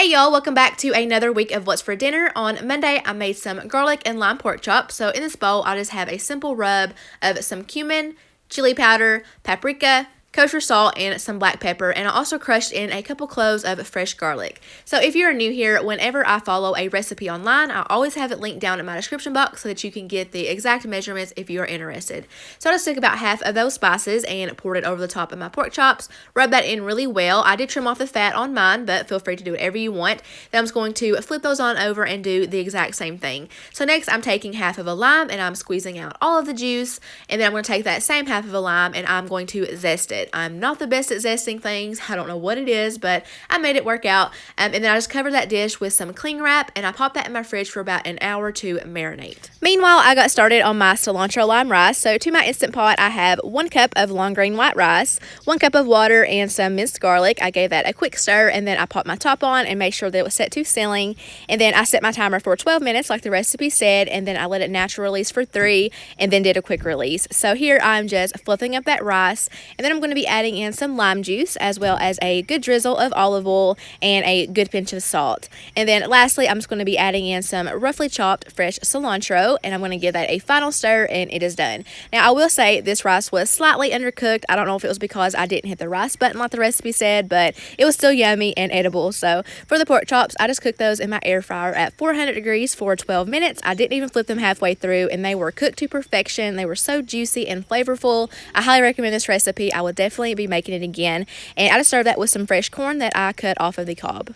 Hey y'all, welcome back to another week of What's for Dinner. On Monday, I made some garlic and lime pork chops. So in this bowl, I just have a simple rub of some cumin, chili powder, paprika, kosher salt, and some black pepper, and I also crushed in a couple cloves of fresh garlic. So if you're new here, whenever I follow a recipe online, I always have it linked down in my description box so that you can get the exact measurements if you're interested. So I just took about half of those spices and poured it over the top of my pork chops, rub that in really well. I did trim off the fat on mine, but feel free to do whatever you want. Then I'm just going to flip those on over and do the exact same thing. So next I'm taking half of a lime and I'm squeezing out all of the juice, and then I'm going to take that same half of a lime and I'm going to zest it. I'm not the best at zesting things. I don't know what it is, but I made it work out. And then I just covered that dish with some cling wrap and I popped that in my fridge for about an hour to marinate. Meanwhile, I got started on my cilantro lime rice. So to my Instant Pot, I have 1 cup of long grain white rice, 1 cup of water, and some minced garlic. I gave that a quick stir and then I popped my top on and made sure that it was set to sealing. And then I set my timer for 12 minutes like the recipe said, and then I let it natural release for 3 and then did a quick release. So here I'm just fluffing up that rice, and then I'm going to be adding in some lime juice as well as a good drizzle of olive oil and a good pinch of salt. And then lastly, I'm just going to be adding in some roughly chopped fresh cilantro, and I'm going to give that a final stir and it is done. Now I will say this rice was slightly undercooked. I don't know if it was because I didn't hit the rice button like the recipe said, but it was still yummy and edible. So for the pork chops, I just cooked those in my air fryer at 400 degrees for 12 minutes. I didn't even flip them halfway through and they were cooked to perfection. They were so juicy and flavorful. I highly recommend this recipe. I will definitely be making it again, and I just served that with some fresh corn that I cut off of the cob.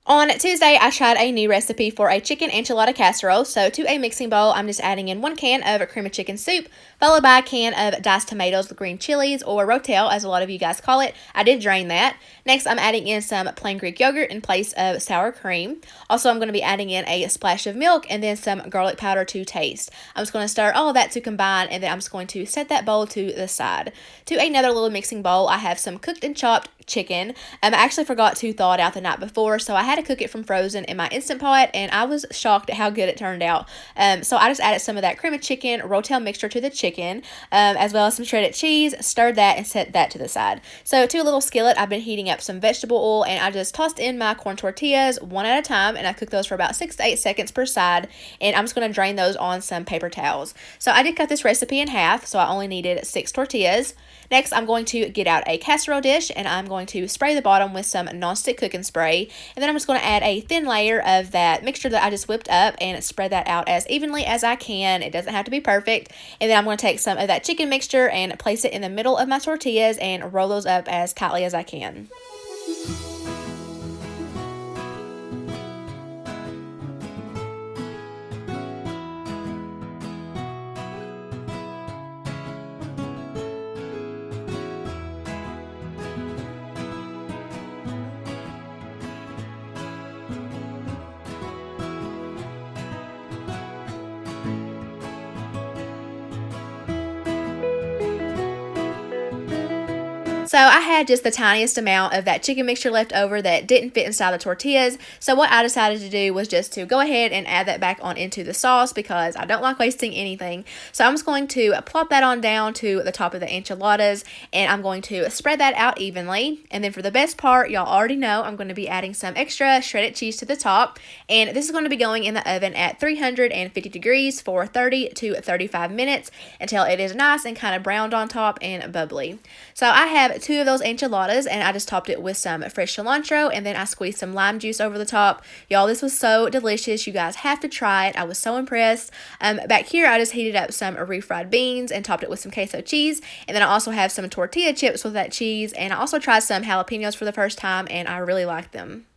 On Tuesday, I tried a new recipe for a chicken enchilada casserole. So to a mixing bowl, I'm just adding in 1 can of cream of chicken soup, followed by a can of diced tomatoes with green chilies, or rotel as a lot of you guys call it. I did drain that. Next, I'm adding in some plain Greek yogurt in place of sour cream. Also, I'm going to be adding in a splash of milk and then some garlic powder to taste. I'm just going to stir all of that to combine, and then I'm just going to set that bowl to the side. To another little mixing bowl, I have some cooked and chopped chicken. I actually forgot to thaw it out the night before, so I had to cook it from frozen in my Instant Pot, and I was shocked at how good it turned out. So I just added some of that cream of chicken rotel mixture to the chicken, as well as some shredded cheese, stirred that, and set that to the side. So to a little skillet, I've been heating up some vegetable oil, and I just tossed in my corn tortillas one at a time, and I cooked those for about 6 to 8 seconds per side, and I'm just going to drain those on some paper towels. So I did cut this recipe in half, so I only needed 6 tortillas. Next, I'm going to get out a casserole dish, and I'm going to spray the bottom with some nonstick cooking spray, and then I'm just going to add a thin layer of that mixture that I just whipped up and spread that out as evenly as I can. It doesn't have to be perfect. And then I'm going to take some of that chicken mixture and place it in the middle of my tortillas and roll those up as tightly as I can. So I had just the tiniest amount of that chicken mixture left over that didn't fit inside the tortillas. So what I decided to do was just to go ahead and add that back on into the sauce because I don't like wasting anything. So I'm just going to plop that on down to the top of the enchiladas, and I'm going to spread that out evenly. And then for the best part, y'all already know I'm going to be adding some extra shredded cheese to the top. And this is going to be going in the oven at 350 degrees for 30 to 35 minutes until it is nice and kind of browned on top and bubbly. So I have 2 of those enchiladas, and I just topped it with some fresh cilantro, and then I squeezed some lime juice over the top. Y'all, this was so delicious. You guys have to try it. I was so impressed. Back here, I just heated up some refried beans and topped it with some queso cheese, and then I also have some tortilla chips with that cheese, and I also tried some jalapenos for the first time, and I really liked them.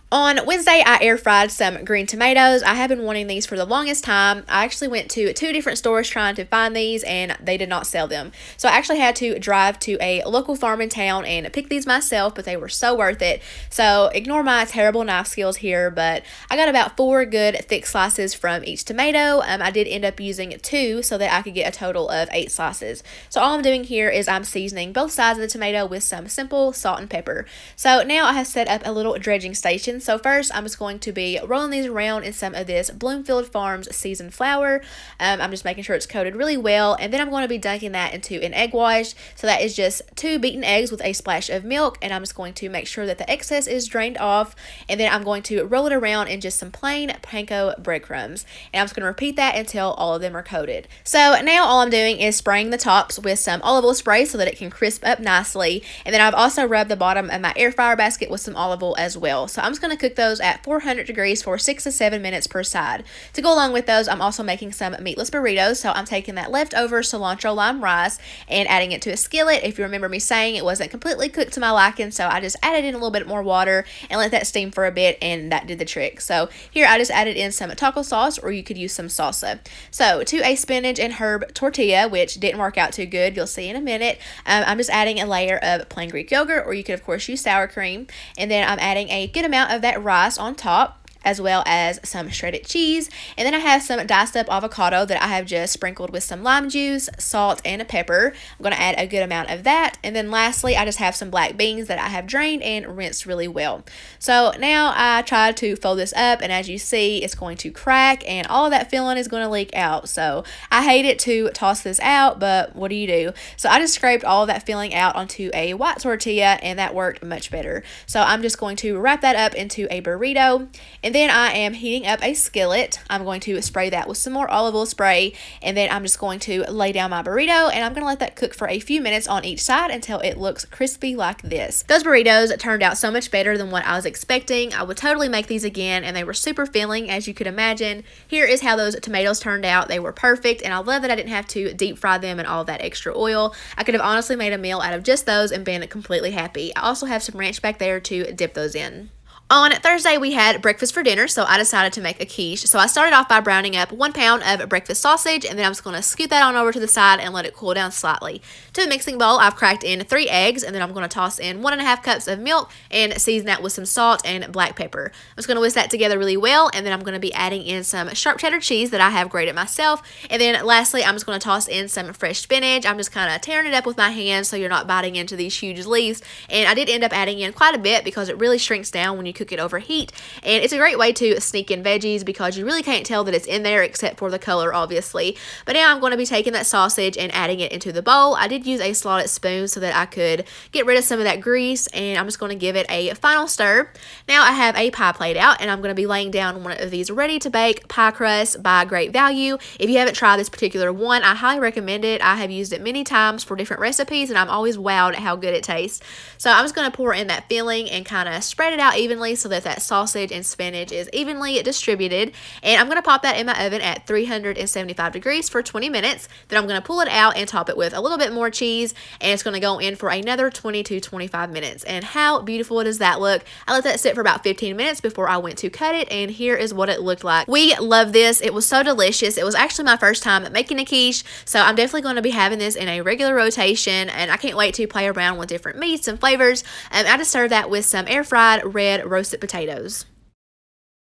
On Wednesday, I air fried some green tomatoes. I have been wanting these for the longest time. I actually went to 2 different stores trying to find these, and they did not sell them. So I actually had to drive to a local farm in town and pick these myself, but they were so worth it. So ignore my terrible knife skills here, but I got about 4 good thick slices from each tomato. I did end up using 2 so that I could get a total of 8 slices. So all I'm doing here is I'm seasoning both sides of the tomato with some simple salt and pepper. So now I have set up a little dredging station muffins. So first, I'm just going to be rolling these around in some of this Bloomfield Farms seasoned flour. I'm just making sure it's coated really well, and then I'm going to be dunking that into an egg wash. So that is just 2 beaten eggs with a splash of milk, and I'm just going to make sure that the excess is drained off, and then I'm going to roll it around in just some plain panko breadcrumbs, and I'm just going to repeat that until all of them are coated. So now all I'm doing is spraying the tops with some olive oil spray so that it can crisp up nicely, and then I've also rubbed the bottom of my air fryer basket with some olive oil as well. So I'm just going to cook those at 400 degrees for 6 to 7 minutes per side. To go along with those, I'm also making some meatless burritos. So I'm taking that leftover cilantro lime rice and adding it to a skillet. If you remember me saying, it wasn't completely cooked to my liking, so I just added in a little bit more water and let that steam for a bit, and that did the trick. So here I just added in some taco sauce, or you could use some salsa. So to a spinach and herb tortilla, which didn't work out too good, you'll see in a minute, I'm just adding a layer of plain Greek yogurt, or you could of course use sour cream, and then I'm adding a good amount of that rice on top, as well as some shredded cheese. And then I have some diced up avocado that I have just sprinkled with some lime juice, salt, and pepper. I'm going to add a good amount of that. And then lastly, I just have some black beans that I have drained and rinsed really well. So now I tried to fold this up, and as you see, it's going to crack, and all of that filling is going to leak out. So I hate it to toss this out, but what do you do? So I just scraped all of that filling out onto a white tortilla, and that worked much better. So I'm just going to wrap that up into a burrito, and then I am heating up a skillet. I'm going to spray that with some more olive oil spray, and then I'm just going to lay down my burrito, and I'm going to let that cook for a few minutes on each side until it looks crispy like this. Those burritos turned out so much better than what I was expecting. I would totally make these again, and they were super filling, as you could imagine. Here is how those tomatoes turned out. They were perfect, and I love that I didn't have to deep fry them in all that extra oil. I could have honestly made a meal out of just those and been completely happy. I also have some ranch back there to dip those in. On Thursday, we had breakfast for dinner, so I decided to make a quiche. So I started off by browning up 1 pound of breakfast sausage, and then I'm just going to scoot that on over to the side and let it cool down slightly. To the mixing bowl, I've cracked in 3 eggs, and then I'm going to toss in 1.5 cups of milk and season that with some salt and black pepper. I'm just going to whisk that together really well, and then I'm going to be adding in some sharp cheddar cheese that I have grated myself. And then lastly, I'm just going to toss in some fresh spinach. I'm just kind of tearing it up with my hands so you're not biting into these huge leaves. And I did end up adding in quite a bit because it really shrinks down when you cook it over heat, and it's a great way to sneak in veggies because you really can't tell that it's in there except for the color, obviously. But now I'm going to be taking that sausage and adding it into the bowl. I did use a slotted spoon so that I could get rid of some of that grease, and I'm just going to give it a final stir. Now I have a pie plate out, and I'm going to be laying down one of these ready to bake pie crusts by Great Value. If you haven't tried this particular one, I highly recommend it. I have used it many times for different recipes, and I'm always wowed at how good it tastes. So I'm just going to pour in that filling and kind of spread it out evenly so that sausage and spinach is evenly distributed, and I'm going to pop that in my oven at 375 degrees for 20 minutes. Then I'm going to pull it out and top it with a little bit more cheese, and it's going to go in for another 20 to 25 minutes. And how beautiful does that look? I let that sit for about 15 minutes before I went to cut it, and here is what it looked like. We love this. It was so delicious. It was actually my first time making a quiche, so I'm definitely going to be having this in a regular rotation, and I can't wait to play around with different meats and flavors. I just served that with some air fried red roasted potatoes.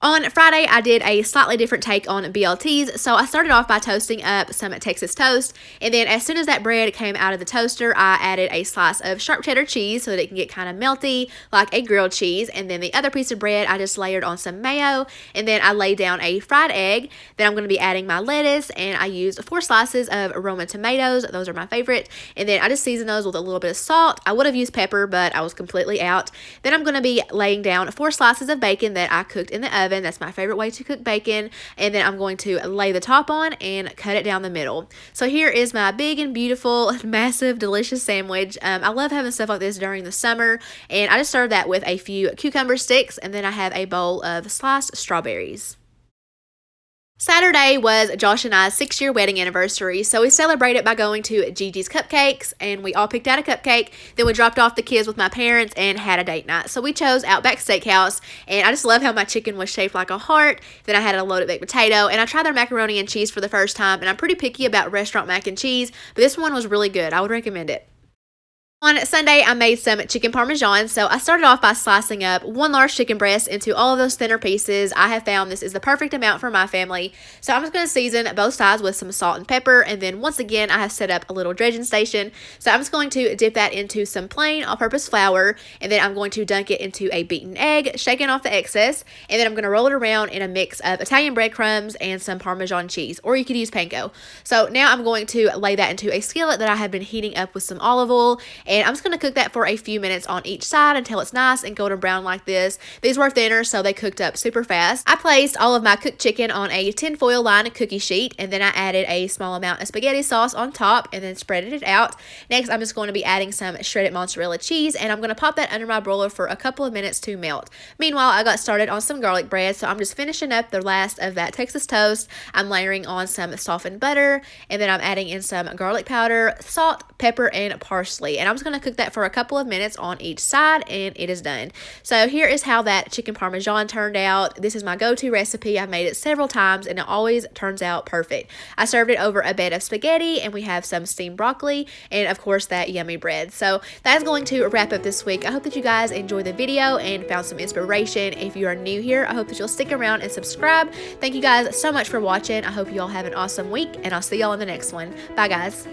On Friday, I did a slightly different take on BLTs, so I started off by toasting up some Texas toast, and then as soon as that bread came out of the toaster, I added a slice of sharp cheddar cheese so that it can get kind of melty like a grilled cheese, and then the other piece of bread I just layered on some mayo, and then I laid down a fried egg. Then I'm going to be adding my lettuce, and I used 4 slices of Roma tomatoes. Those are my favorite, and then I just seasoned those with a little bit of salt. I would have used pepper, but I was completely out. Then I'm going to be laying down 4 slices of bacon that I cooked in the oven. That's my favorite way to cook bacon, and then I'm going to lay the top on and cut it down the middle. So here is my big and beautiful, massive, delicious sandwich. I love having stuff like this during the summer, and I just served that with a few cucumber sticks, and then I have a bowl of sliced strawberries. Saturday was Josh and I's 6-year wedding anniversary, so we celebrated by going to Gigi's Cupcakes, and we all picked out a cupcake. Then we dropped off the kids with my parents and had a date night. So we chose Outback Steakhouse, and I just love how my chicken was shaped like a heart. Then I had a loaded baked potato, and I tried their macaroni and cheese for the first time, and I'm pretty picky about restaurant mac and cheese, but this one was really good. I would recommend it. On Sunday, I made some chicken parmesan. So I started off by slicing up one large chicken breast into all of those thinner pieces. I have found this is the perfect amount for my family. So I'm just going to season both sides with some salt and pepper. And then once again, I have set up a little dredging station. So I'm just going to dip that into some plain all-purpose flour. And then I'm going to dunk it into a beaten egg, shaking off the excess. And then I'm going to roll it around in a mix of Italian breadcrumbs and some Parmesan cheese. Or you could use panko. So now I'm going to lay that into a skillet that I have been heating up with some olive oil. And I'm just going to cook that for a few minutes on each side until it's nice and golden brown like this. These were thinner, so they cooked up super fast. I placed all of my cooked chicken on a tinfoil lined cookie sheet, and then I added a small amount of spaghetti sauce on top and then spreaded it out. Next, I'm just going to be adding some shredded mozzarella cheese, and I'm going to pop that under my broiler for a couple of minutes to melt. Meanwhile, I got started on some garlic bread, so I'm just finishing up the last of that Texas toast. I'm layering on some softened butter, and then I'm adding in some garlic powder, salt, pepper, and parsley. And I'm just going to cook that for a couple of minutes on each side, and it is done. So here is how that chicken parmesan turned out. This is my go-to recipe. I've made it several times, and it always turns out perfect. I served it over a bed of spaghetti, and we have some steamed broccoli, and of course that yummy bread. So that is going to wrap up this week. I hope that you guys enjoyed the video and found some inspiration. If you are new here, I hope that you'll stick around and subscribe. Thank you guys so much for watching. I hope you all have an awesome week, and I'll see y'all in the next one. Bye, guys.